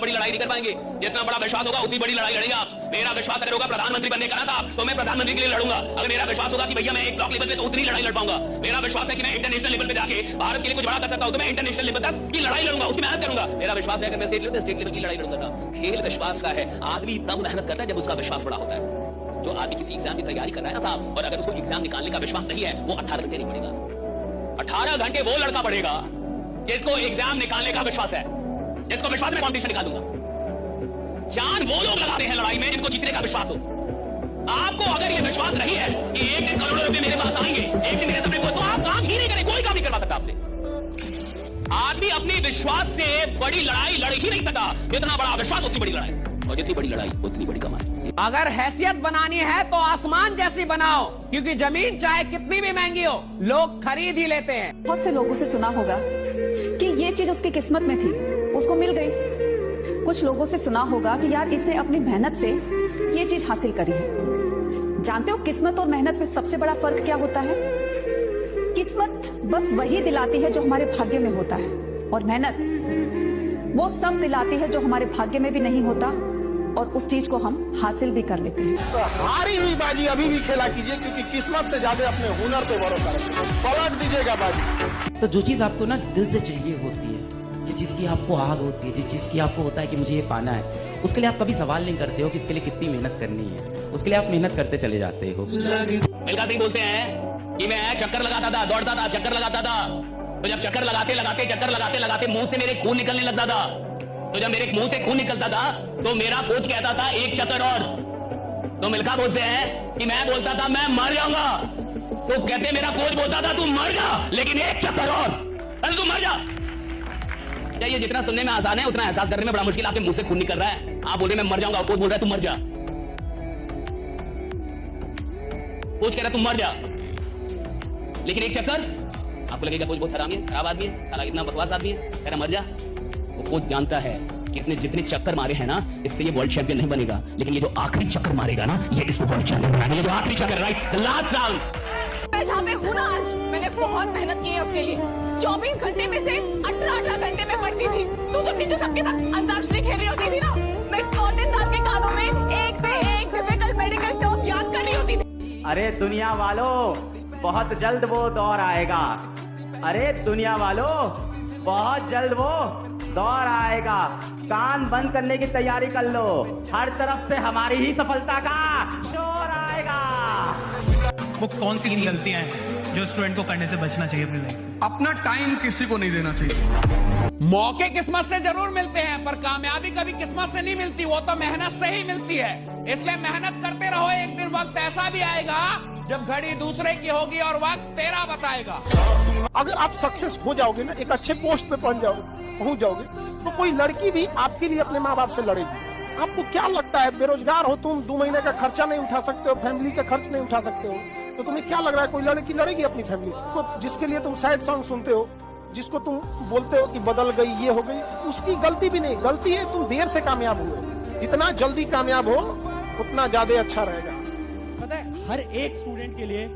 बड़ी लड़ाई नहीं कर पाएंगे। जितना बड़ा विश्वास होगा उतनी बड़ी लड़ाई लड़ेगा। मेरा विश्वास अगर होगा प्रधानमंत्री बनने का ना साहब, तो मैं प्रधानमंत्री के लिए लड़ूंगा। अगर मेरा विश्वास होगा कि भैया मैं एक ब्लॉक लेवल पे तो उतनी लड़ाई लड़ पाऊंगा। मेरा विश्वास है कि मैं इंटरनेशनल लेवल पे जाके भारत के लिए कुछ बड़ा कर सकता हूं, तो मैं इंटरनेशनल लेवल तक की लड़ाई लड़ूंगा, उसकी मेहनत करूंगा। मेरा विश्वास है कि मैं स्टेट लेवल की लड़ाई लड़ूंगा साहब। खेल विश्वास का है। आदमी तब मेहनत करता है जब उसका विश्वास बड़ा होता है। जो आदमी किसी एग्जाम की तैयारी कर रहा है ना साहब, और अगर उसको एग्जाम निकालने का विश्वास नहीं है, वो 18 घंटे नहीं पढ़ेगा। 18 घंटे वो लड़का पढ़ेगा जिसको एग्जाम निकालने का विश्वास है, जिसको विश्वास में कॉम्पिटिशन निकालूंगा। जान वो लोग लगाते हैं लड़ाई में जिनको जीतने का विश्वास हो। आपको अगर ये विश्वास नहीं है कि एक दिन करोड़ों रुपए मेरे पास आएंगे, एक दिन मेरे सपने को, तो आप काम ही नहीं करें, कोई काम नहीं करवा सकता आपसे। आदमी अपने विश्वास से बड़ी लड़ाई लड़ ही नहीं सकता। जितना बड़ा विश्वास उतनी बड़ी लड़ाई, और जितनी बड़ी लड़ाई उतनी बड़ी कमाई। अगर हैसियत बनानी है तो आसमान जैसी बनाओ, क्योंकि जमीन चाहे कितनी भी महंगी हो लोग खरीद ही लेते हैं। बहुत से लोगों से सुना होगा कि ये चीज उसकी किस्मत में थी, उसको मिल गई। कुछ लोगों से सुना होगा कि यार इसने अपनी मेहनत से ये चीज हासिल करी है। जानते हो किस्मत और मेहनत में सबसे बड़ा फर्क क्या होता है? किस्मत बस वही दिलाती है जो हमारे भाग्य में होता है, और मेहनत वो सब दिलाती है जो हमारे भाग्य में भी नहीं होता, और उस चीज को हम हासिल भी कर लेते हैं। तो हारी हुई बाजी अभी भी खेला कीजिए, क्योंकि किस्मत से ज्यादा अपने हुनर पे भरोसा रखिए। पलट दीजिएगा बाजी। तो जो चीज़ आपको ना दिल से चाहिए होती है, जिस चीज़ की आपको आग होती है, जिस चीज़ की आपको होता है कि मुझे ये पाना है, उसके लिए आप कभी सवाल नहीं करते हो कि इसके लिए कितनी मेहनत करनी है। उसके लिए आप मेहनत करते चले जाते हो। मिल्खा सिंह बोलते हैं कि मैं चक्कर लगाता था, दौड़ता था, चक्कर लगाता था, तो जब चक्कर लगाते लगाते मुंह से मेरे खून निकलने लगता था। तो जब मेरे मुंह से खून निकलता था तो मेरा कोच कहता था एक चक्कर और। तो मिल्खा बोलते हैं कि मैं बोलता था मैं मर जाऊंगा, तो कहते मेरा कोच बोलता था तू मर जा, लेकिन एक चक्कर और, अरे तू मर जा। ये जितना सुनने में आसान है उतना एहसास करने में बड़ा मुश्किल। आपके मुंह से खून निकल रहा है, आप बोल रहे मैं मर जाऊंगा, कोच बोल रहा है तू मर जा। कोच कह रहा है तू मर जा, लेकिन एक चक्कर। आपको लगेगा कोच बहुत हरामी है, खराब आदमी है, साला इतना बकवास आदमी है, कह रहा मर जा। वो कोच जानता है कि इसने जितने चक्कर मारे हैं ना, इससे ये वर्ल्ड चैंपियन नहीं बनेगा, लेकिन ये जो आखिरी चक्कर मारेगा ना, ये इसको वर्ल्ड चैंपियन बनाएगा। ये जो आखिरी चक्कर, राइट, द लास्ट राउंड। मैं जहाँ पे हूँ ना आज, मैंने बहुत मेहनत की है उसके लिए। 24 घंटे में से 18 घंटे में पढ़ती थी। तू जब नीचे सबके साथ अंताक्षरी खेल रही होती थी ना, मैं कॉटन दाल के कानों में एक से एक डिफिकल्ट मेडिकल टर्म याद कर रही होती थी। अरे दुनिया वालों, बहुत जल्द वो दौर आएगा। अरे दुनिया वालों, बहुत जल्द वो दौर आएगा। कान बंद करने की तैयारी कर लो, हर तरफ से हमारी ही सफलता का शोर आएगा। वो कौन सी गलतियां हैं जो स्टूडेंट को करने से बचना चाहिए अपनी लाइफ में? अपना टाइम किसी को नहीं देना चाहिए। मौके किस्मत से जरूर मिलते हैं, पर कामयाबी कभी किस्मत से नहीं मिलती, वो तो मेहनत से ही मिलती है। इसलिए मेहनत करते रहो। एक दिन वक्त ऐसा भी आएगा जब घड़ी दूसरे की होगी और वक्त तेरा बताएगा। अगर आप सक्सेस हो जाओगे ना, एक अच्छे पोस्ट पे पहुंच जाओगे, तो कोई लड़की भी आपके लिए अपने माँ बाप से लड़ेगी। आपको क्या लगता है, बेरोजगार हो तुम, 2 महीने का खर्चा नहीं उठा सकते हो, फैमिली का खर्च नहीं उठा सकते हो, तो तुम्हें क्या लग रहा है कोई लड़की लड़ेगी अपनी फैमिली से? तो जिसके लिए तुम सैड सॉन्ग सुनते हो, जिसको तुम बोलते हो कि बदल गई, ये हो गई, उसकी गलती भी नहीं। गलती है तुम देर से कामयाब हुए। जितना जल्दी कामयाब हो उतना ज्यादा अच्छा रहेगा। पता है, हर एक स्टूडेंट के लिए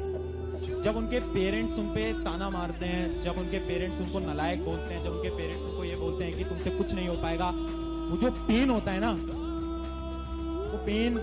जब उनके पेरेंट्स उन पे ताना मारते हैं, जब उनके पेरेंट्स उनको नालायक बोलते हैं, जब उनके पेरेंट्स उनको ये बोलते हैं कि तुमसे कुछ नहीं हो पाएगा, वो जो पेन होता है ना, वो पेन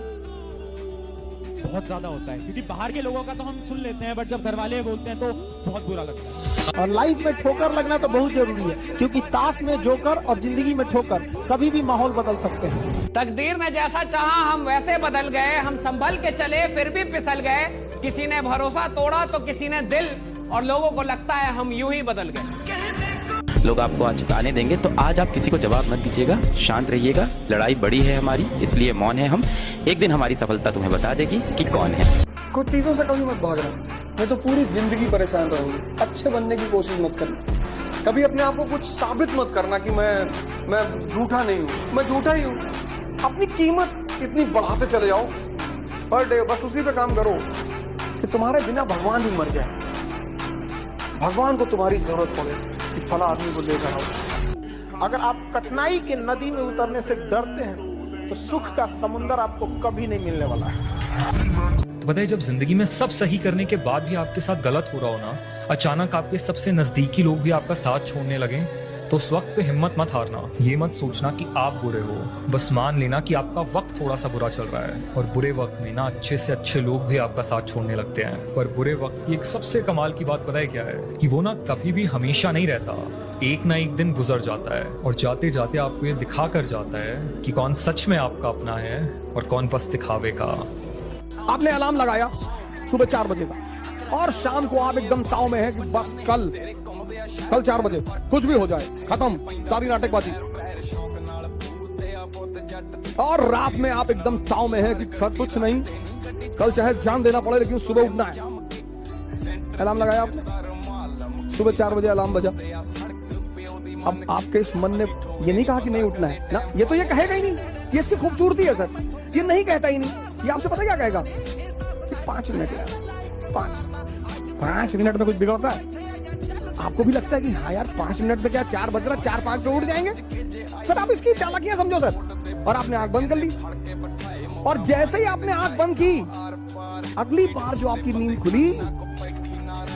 बहुत ज्यादा होता है। क्योंकि बाहर के लोगों का तो हम सुन लेते हैं, बट जब घर वाले बोलते हैं तो बहुत बुरा लगता है। और लाइफ में ठोकर लगना तो बहुत जरूरी है, क्योंकि ताश में जोकर और जिंदगी में ठोकर कभी भी माहौल बदल सकते हैं। तकदीर ने जैसा चाहा हम वैसे बदल गए, हम संभल के चले फिर भी फिसल गए। किसी ने भरोसा तोड़ा तो किसी ने दिल, और लोगों को लगता है हम यूं ही बदल गए। लोग आपको आज ताने देंगे तो आज आप किसी को जवाब मत दीजिएगा, शांत रहिएगा। लड़ाई बड़ी है हमारी, इसलिए मौन है हम। एक दिन हमारी सफलता तुम्हें बता देगी कि कौन है। कुछ चीजों से कभी मत भागना, मैं तो पूरी जिंदगी परेशान रहूंगी। अच्छे बनने की कोशिश मत करना, कभी अपने आप को कुछ साबित मत करना कि मैं झूठा नहीं हूँ, मैं झूठा ही हूँ। अपनी कीमत इतनी बढ़ाते चले जाओ पर डे, बस उसी पे काम करो कि तुम्हारे बिना भगवान भी मर जाए, भगवान को तुम्हारी जरूरत पड़े कि फला आदमी को लेकर आओ। अगर आप कठिनाई के नदी में उतरने से डरते हैं तो सुख का समुंदर आपको कभी नहीं मिलने वाला है। तो बताइए, जब जिंदगी में सब सही करने के बाद भी आपके साथ गलत हो रहा हो ना, अचानक आपके सबसे नजदीकी लोग भी आपका साथ छोड़ने लगे, तो उस वक्त पे हिम्मत मत हारना। ये मत सोचना कि आप बुरे हो, बस मान लेना कि आपका वक्त थोड़ा सा बुरा चल रहा है। और बुरे वक्त में ना अच्छे से अच्छे लोग भी आपका साथ छोड़ने लगते हैं। पर बुरे वक्त की एक सबसे कमाल की बात पता है क्या है, कि वो ना कभी भी हमेशा नहीं रहता, एक ना एक दिन गुजर जाता है और जाते जाते आपको ये दिखा कर जाता है कि कौन सच में आपका अपना है और कौन बस दिखावे का। आपने अलार्म लगाया सुबह 4 बजे का, और शाम को आप एकदम ताव में है कि बस कल 4 बजे कुछ भी हो जाए, खत्म सारी नाटकबाजी। और रात में आप एकदम ताव में है कि कुछ नहीं, कल चाहे जान देना पड़े लेकिन सुबह उठना है। अलार्म लगाया आपने, सुबह 4 बजे अलार्म बजा। अब आपके इस मन ने ये नहीं कहा कि नहीं उठना है ना, ये तो ये कहेगा ही नहीं, ये इसकी खूबसूरती है सर, ये नहीं कहता ही नहीं। ये आपसे पता क्या कहेगा कि 5 मिनट यार, 5 मिनट में कुछ बिगड़ता है? आपको भी लगता है कि हाँ यार 5 मिनट में क्या 4 बज रहा, 4-5 पे उठ जाएंगे सर। आप इसकी चालाकियां समझो सर। और आपने आंख बंद कर ली, और जैसे ही आपने आंख बंद की, अगली बार जो आपकी नींद खुली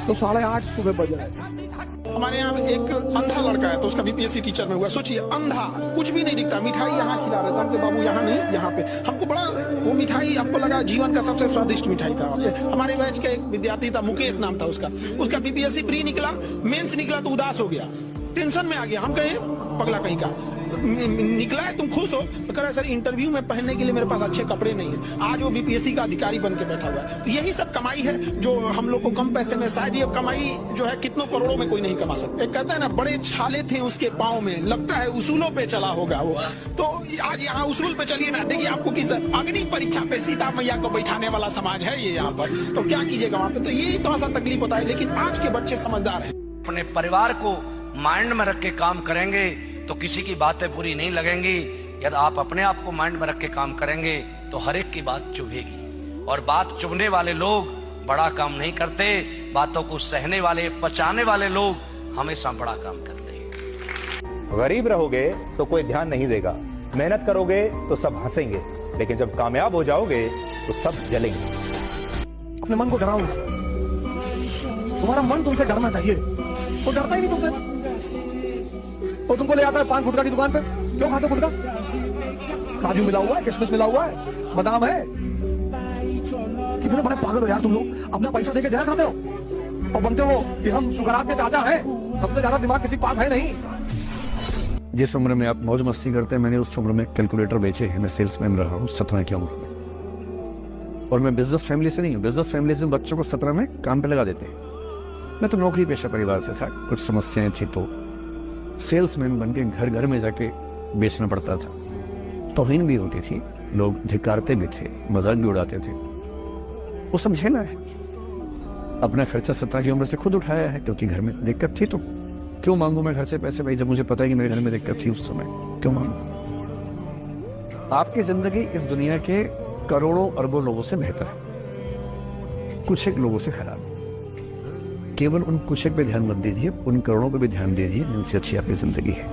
तो 8:30 सुबह बज रहे। हमारे यहाँ एक अंधा लड़का है, तो उसका बीपीएससी टीचर में हुआ। सोचिए, अंधा, कुछ भी नहीं दिखता, मिठाई यहाँ खिला रहे थे हमके बाबू, यहाँ नहीं यहाँ पे। हमको बड़ा वो मिठाई हमको लगा जीवन का सबसे स्वादिष्ट मिठाई था। हमारे बैच का एक विद्यार्थी था, मुकेश नाम था उसका बीपीएससी प्री निकला, मेंस निकला तो उदास हो गया, टेंशन में आ गया। हम कहे पगला कहीं का, निकला है तुम खुश हो? तो कह रहा सर इंटरव्यू में पहनने के लिए मेरे पास अच्छे कपड़े नहीं है। आज वो बीपीएससी का अधिकारी बन के बैठा हुआ है। तो यही सब कमाई है जो हम लोग को कम पैसे में, शायद ये कमाई जो है कितनों करोड़ों में कोई नहीं कमा सकता। एक कहता है ना, बड़े छाले थे उसके पाँव में, लगता है उसूलों पे चला होगा वो। तो आज यहाँ उसूल पे चलिए ना, देखिए आपको किस अग्नि परीक्षा पे सीता मैया को बैठाने वाला समाज है ये यहाँ पर। तो क्या कीजिएगा वहाँ पे, तो यही थोड़ा सा तकलीफ होता है। लेकिन आज के बच्चे समझदार हैं। अपने परिवार को माइंड में रख के काम करेंगे तो किसी की बातें बुरी नहीं लगेंगी। यदि आप अपने आप को माइंड में रख के काम करेंगे तो हर एक की बात चुभेगी। और बात चुभने वाले लोग बड़ा काम नहीं करते, बातों को सहने वाले, पचाने वाले लोग हमेशा बड़ा काम करते हैं। गरीब रहोगे तो कोई ध्यान नहीं देगा, मेहनत करोगे तो सब हंसेंगे, लेकिन जब कामयाब हो जाओगे तो सब जलेंगे। अपने मन को डराओ, तुम्हारा मन तुमसे डरना चाहिए, वो डरता ही नहीं तुमसे। वो तुमको ले आता है पान गुटखा की दुकान पे, क्यों खाते गुटखा? काजू मिला हुआ है, किशमिश मिला हुआ है, बादाम है। कितने बड़े पागल हो यार तुम लोग, अपना पैसा देके जहर खाते हो और बनते हो कि हम सुकरात के चाचा हैं, सबसे ज्यादा दिमाग किसी के पास है नहीं। जिस उम्र में आप मौज मस्ती करते हैं, मैंने उस उम्र में कैलकुलेटर बेचे हैं। मैं सेल्समैन रहा हूँ 17 की उम्र में, और मैं बिजनेस फैमिली से नहीं हूँ। बिजनेस फैमिली से बच्चों को 17 में काम पे लगा देते हैं। मैं तो नौकरी पेशा परिवार से था, कुछ समस्याएं थी तो सेल्समैन बन के घर घर में जाके बेचना पड़ता था। तौहीन भी होती थी, लोग धिक्कारते भी थे, मजाक भी उड़ाते थे। वो समझे ना, अपना खर्चा 17 की उम्र से खुद उठाया है, क्योंकि घर में दिक्कत थी। तो क्यों मांगू मैं घर से पैसे भाई, जब मुझे पता है कि मेरे घर में दिक्कत थी उस समय, क्यों मांगू? आपकी जिंदगी इस दुनिया के करोड़ों अरबों लोगों से बेहतर है, कुछ एक लोगों से खराब है। केवल उन कुछ एक पे ध्यान मत दीजिए, उन करोड़ों पे भी ध्यान दीजिए जिनसे अच्छी आपकी जिंदगी है।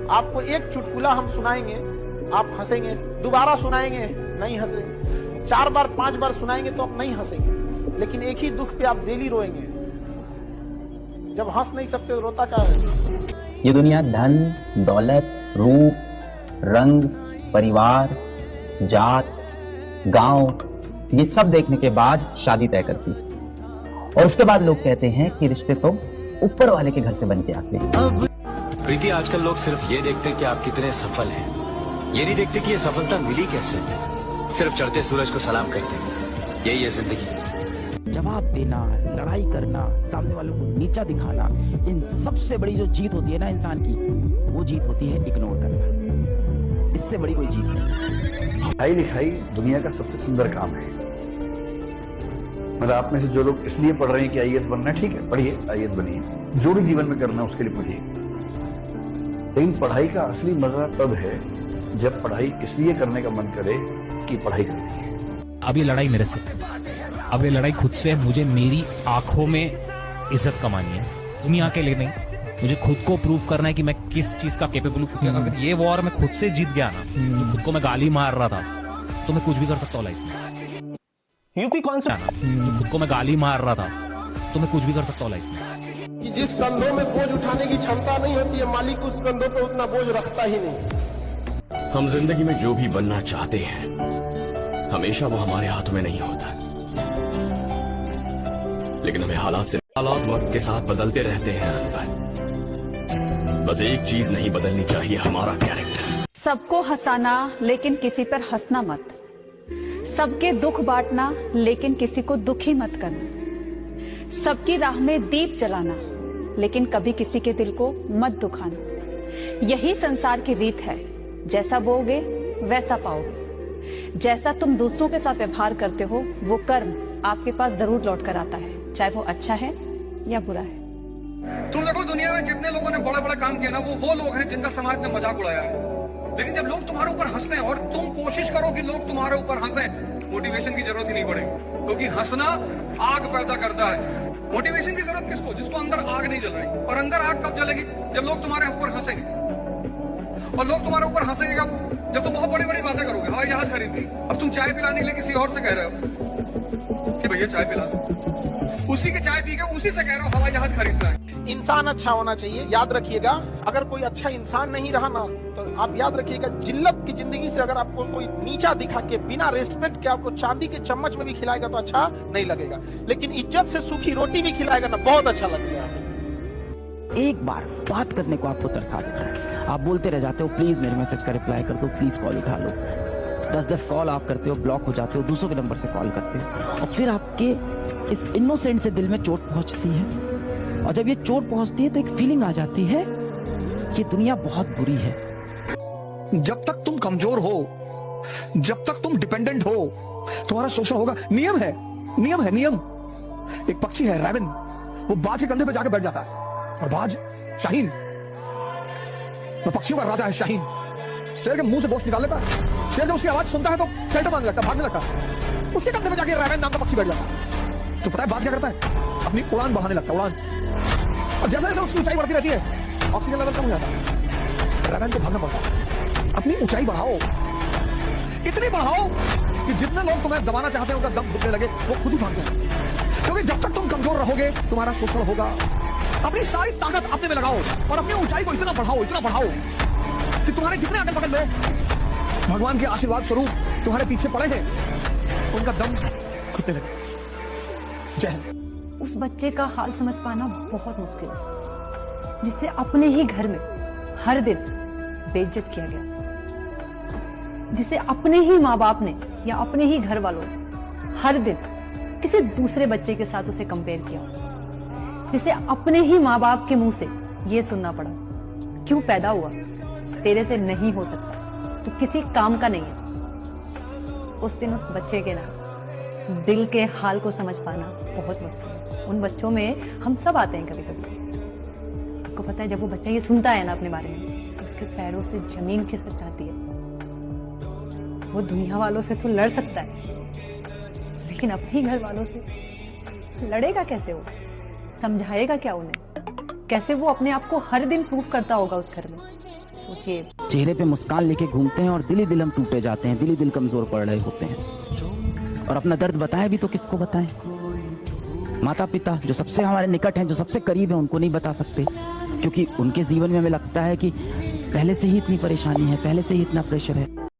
आपको एक चुटकुला हम सुनाएंगे, आप हंसेंगे, दोबारा सुनाएंगे नहीं हंसेंगे, 4 बार 5 बार सुनाएंगे तो आप नहीं हंसेंगे। लेकिन एक ही दुख पे आप डेली रोएंगे। जब हंस नहीं सकते तो रोता क्या है? ये दुनिया धन, दौलत, रूप, रंग, परिवार, जात, गांव, ये सब देखने के बाद शादी तय करती है। और उसके बाद लोग कहते हैं कि रिश्ते तो ऊपर वाले के घर से बन के आते हैं। प्रीति, आजकल लोग सिर्फ ये देखते हैं कि आप कितने सफल हैं, ये नहीं देखते कि ये सफलता मिली कैसे। सिर्फ चढ़ते सूरज को सलाम करते हैं, यही है जिंदगी। जवाब देना, लड़ाई करना, सामने वालों को नीचा दिखाना, इन सबसे बड़ी जो जीत होती है ना इंसान की, वो जीत होती है इग्नोर करना। इससे बड़ी कोई जीत नहीं। पढ़ाई लिखाई दुनिया का सबसे सुंदर काम है। मतलब आप में से जो लोग इसलिए पढ़ रहे हैं कि आईएएस बनना है, ठीक है, पढ़िए, आईएएस बनिए। जो भी जीवन में करना है उसके लिए पढ़िए। लेकिन पढ़ाई का असली मजा तब है जब पढ़ाई इसलिए करने का मन करे कि पढ़ाई करनी है। अब ये लड़ाई मेरे से, अब ये लड़ाई खुद से। मुझे मेरी आंखों में इज्जत कमानी है, दुनिया के लिए नहीं। मुझे खुद को प्रूव करना है कि मैं किस चीज का केपेबल हूँ। अगर ये वॉर मैं खुद से जीत गया ना, जो खुद को मैं गाली मार रहा था, तो मैं कुछ भी कर सकता हूँ लाइफ में। यूपी कौन सा? जो खुद को मैं गाली मार रहा था, तो मैं कुछ भी कर सकता हूँ लाइफ में। कि जिस कंधों में बोझ उठाने की क्षमता नहीं होती है, मालिक उस कंधों पे उतना बोझ रखता ही नहीं। हम जिंदगी में जो भी बनना चाहते हैं हमेशा वो हमारे हाथ में नहीं होता, लेकिन हमें हालात वक्त के साथ बदलते रहते हैं अनवर। बस एक चीज नहीं बदलनी चाहिए, हमारा कैरेक्टर। सबको हंसाना लेकिन किसी पर हंसना मत, सबके दुख बांटना लेकिन किसी को दुखी मत करना, सबकी राह में दीप जलाना लेकिन कभी किसी के दिल को मत दुखाना। यही संसार की रीत है, जैसा बोओगे वैसा पाओगे। जैसा तुम दूसरों के साथ व्यवहार करते हो वो कर्म आपके पास जरूर लौट कर आता है, चाहे वो अच्छा है या बुरा है। तुम देखो दुनिया में जितने लोगों ने बड़ा बड़ा काम किया ना, वो लोग हैं जिनका समाज ने मजाक उड़ाया है। लेकिन जब लोग तुम्हारे ऊपर हंसते हैं और तुम कोशिश करो कि लोग तुम्हारे ऊपर हंसे, मोटिवेशन की जरूरत ही नहीं पड़ेगी, क्योंकि हंसना आग पैदा करता है। मोटिवेशन की जरूरत किसको? जिसको अंदर आग नहीं जल रही। और अंदर आग कब जलेगी? जब लोग तुम्हारे ऊपर हंसेंगे। और लोग तुम्हारे ऊपर हंसेंगे जब तुम बहुत बड़ी बड़ी बातें करोगे। हवाई जहाज खरीद ली, अब तुम चाय पिलाने के लिए किसी और से कह रहे हो कि भैया चाय पिला दो, उसी के चाय पी के उसी से कह रहे हो हवाई जहाज खरीदना है। इंसान अच्छा होना चाहिए। याद रखिएगा, अगर कोई अच्छा इंसान नहीं रहा ना, तो आप याद रखिएगा जिल्लत की जिंदगी से अगर आपको कोई नीचा दिखा के बिना रिस्पेक्ट के आपको चांदी के चम्मच में भी खिलाएगा तो अच्छा नहीं लगेगा, लेकिन इज्जत से सूखी रोटी भी खिलाएगा ना, बहुत अच्छा लगेगा। एक बार बात करने को आपको तरसा देता है, आप बोलते रह जाते हो प्लीज मेरे मैसेज का रिप्लाई कर दो, प्लीज कॉल उठा लो। 10-10 कॉल आप करते हो, ब्लॉक हो जाते हो, दूसरों के नंबर से कॉल करते हो, और फिर आपके इस इनोसेंट से दिल में चोट पहुंचती है। और जब ये चोट पहुंचती है तो एक फीलिंग आ जाती है कि दुनिया बहुत बुरी है। जब तक तुम कमजोर हो, जब तक तुम डिपेंडेंट हो, तुम्हारा शोषण होगा। नियम है, नियम है, नियम। एक पक्षी है रैबिन, वो बाज के कंधे पे जाके बैठ जाता है, और बाज शाहीन, तो पक्षियों का राजा है शाहीन, शेर के मुंह से गोश्त निकाल लेता है। शेर जब उसकी आवाज सुनता है तो शेल्टर मांगने लगता है, भागने लगता है। उसके कंधे पे जाके रैबिन नाम का पक्षी बैठ जाता है। तो पता है बाज क्या करता है? अपनी उड़ान बढ़ाने लगता है, उड़ान। और जैसे जैसे उसकी ऊंचाई बढ़ती रहती है, ऑक्सीजन लेवल कम हो जाता है, रैबिन को भागना पड़ता है। अपनी ऊंचाई बढ़ाओ, इतनी बढ़ाओ कि जितने लोग तुम्हें दबाना चाहते हैं उनका दम घुटने लगे, वो खुद ही भाग जाए। क्योंकि जब तक तुम कमजोर रहोगे तुम्हारा शोषण होगा। अपनी सारी ताकत अपने में लगाओ और अपनी ऊंचाई को इतना बढ़ाओ कि तुम्हारे जितने अगल बगल में भगवान के आशीर्वाद स्वरूप तुम्हारे पीछे पड़े हैं, उनका दम घुटने लगे। जय हिंद। उस बच्चे का हाल समझ पाना बहुत मुश्किल है, जिससे अपने ही घर में हर दिन बेइज्जत किया गया, जिसे अपने ही माँ बाप ने या अपने ही घर वालों ने हर दिन किसी दूसरे बच्चे के साथ उसे कंपेयर किया, जिसे अपने ही माँ बाप के मुंह से ये सुनना पड़ा, क्यों पैदा हुआ, तेरे से नहीं हो सकता, तो किसी काम का नहीं है। उस दिन उस बच्चे के ना दिल के हाल को समझ पाना बहुत मुश्किल है। उन बच्चों में हम सब आते हैं कभी कभी। आपको पता है जब वो बच्चा ये सुनता है ना अपने बारे में, तो उसके पैरों से जमीन खिसक जाती है। वो दुनिया वालों से तो लड़ सकता है, लेकिन अपने घर वालों से लड़ेगा कैसे? वो समझाएगा क्या उन्हें? कैसे वो अपने आप को हर दिन प्रूफ करता होगा उस घर में? सोचिए। चेहरे पे मुस्कान लेके घूमते हैं और दिल ही दिल हम टूटे जाते हैं, दिल ही दिल कमजोर पड़ रहे होते हैं। और अपना दर्द बताएं भी तो किसको बताएं? माता पिता जो सबसे हमारे निकट हैं, जो सबसे करीब हैं, उनको नहीं बता सकते, क्योंकि उनके जीवन में हमें लगता है कि पहले से ही इतनी परेशानी है, पहले से ही इतना प्रेशर है।